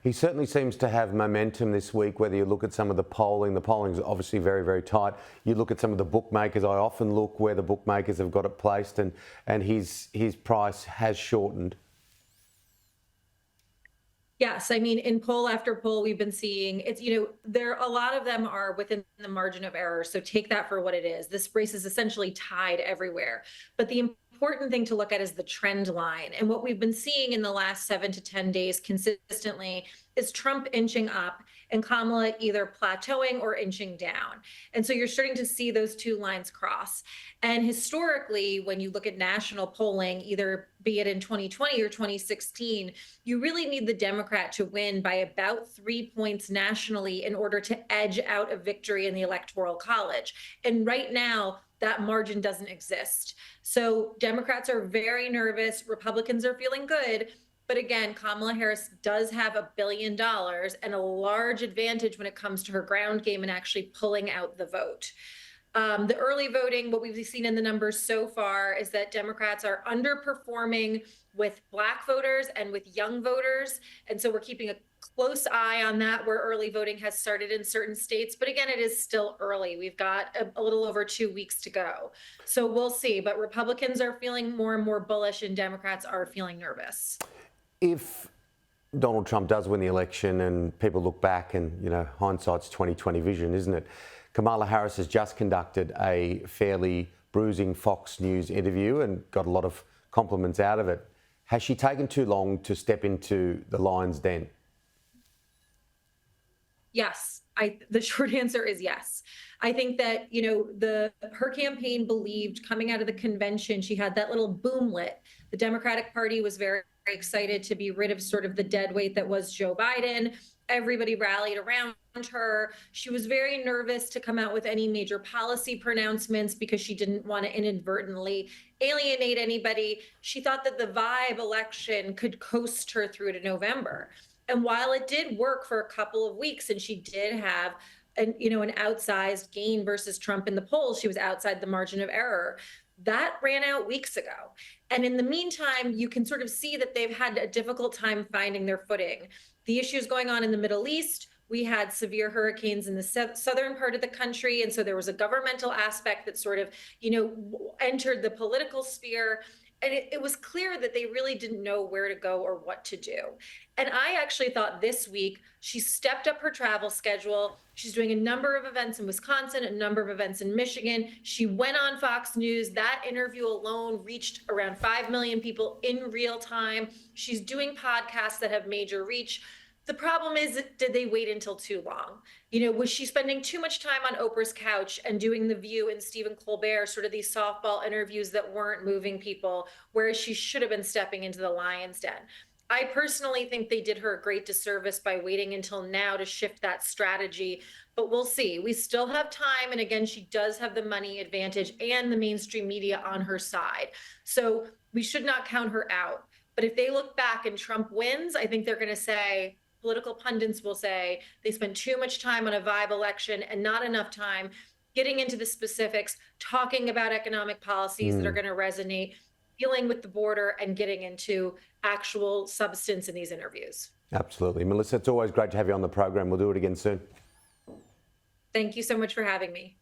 He certainly seems to have momentum this week, whether you look at some of the polling's obviously very, very tight. You look at some of the bookmakers, I often look where the bookmakers have got it placed, and his price has shortened. Yes, I mean, in poll after poll, we've been seeing it's, there a lot of them are within the margin of error. So take that for what it is. This race is essentially tied everywhere. But the important thing to look at is the trend line. And what we've been seeing in the last 7 to 10 days consistently is Trump inching up and Kamala either plateauing or inching down. And so you're starting to see those two lines cross. And historically, when you look at national polling, either be it in 2020 or 2016, you really need the Democrat to win by about 3 points nationally in order to edge out a victory in the Electoral College. And right now, that margin doesn't exist. So Democrats are very nervous. Republicans are feeling good. But again, Kamala Harris does have $1 billion and a large advantage when it comes to her ground game and actually pulling out the vote. The early voting, what we've seen in the numbers so far is that Democrats are underperforming with Black voters and with young voters. And so we're keeping a close eye on that, where early voting has started in certain states. But again, it is still early. We've got a little over 2 weeks to go. So we'll see. But Republicans are feeling more and more bullish and Democrats are feeling nervous. If Donald Trump does win the election and people look back and, hindsight's 2020 vision, isn't it? Kamala Harris has just conducted a fairly bruising Fox News interview and got a lot of compliments out of it. Has she taken too long to step into the lion's den? Yes, the short answer is yes. I think that, her campaign believed coming out of the convention, she had that little boomlet. The Democratic Party was very excited to be rid of sort of the dead weight that was Joe Biden. Everybody rallied around her. She was very nervous to come out with any major policy pronouncements because she didn't want to inadvertently alienate anybody. She thought that the vibe election could coast her through to November. And while it did work for a couple of weeks and she did have an outsized gain versus Trump in the polls, she was outside the margin of error. That ran out weeks ago. And in the meantime, you can sort of see that they've had a difficult time finding their footing. The issues going on in the Middle East, we had severe hurricanes in the southern part of the country. And so there was a governmental aspect that sort of, entered the political sphere. And it was clear that they really didn't know where to go or what to do. And I actually thought this week she stepped up her travel schedule. She's doing a number of events in Wisconsin, a number of events in Michigan. She went on Fox News. That interview alone reached around 5 million people in real time. She's doing podcasts that have major reach. The problem is, did they wait until too long? Was she spending too much time on Oprah's couch and doing The View and Stephen Colbert, sort of these softball interviews that weren't moving people, whereas she should have been stepping into the lion's den? I personally think they did her a great disservice by waiting until now to shift that strategy, but we'll see. We still have time. And again, she does have the money advantage and the mainstream media on her side. So we should not count her out. But if they look back and Trump wins, I think they're going to say, political pundits will say they spent too much time on a vibe election and not enough time getting into the specifics, talking about economic policies that are going to resonate, dealing with the border, and getting into actual substance in these interviews. Absolutely. Melissa, it's always great to have you on the program. We'll do it again soon. Thank you so much for having me.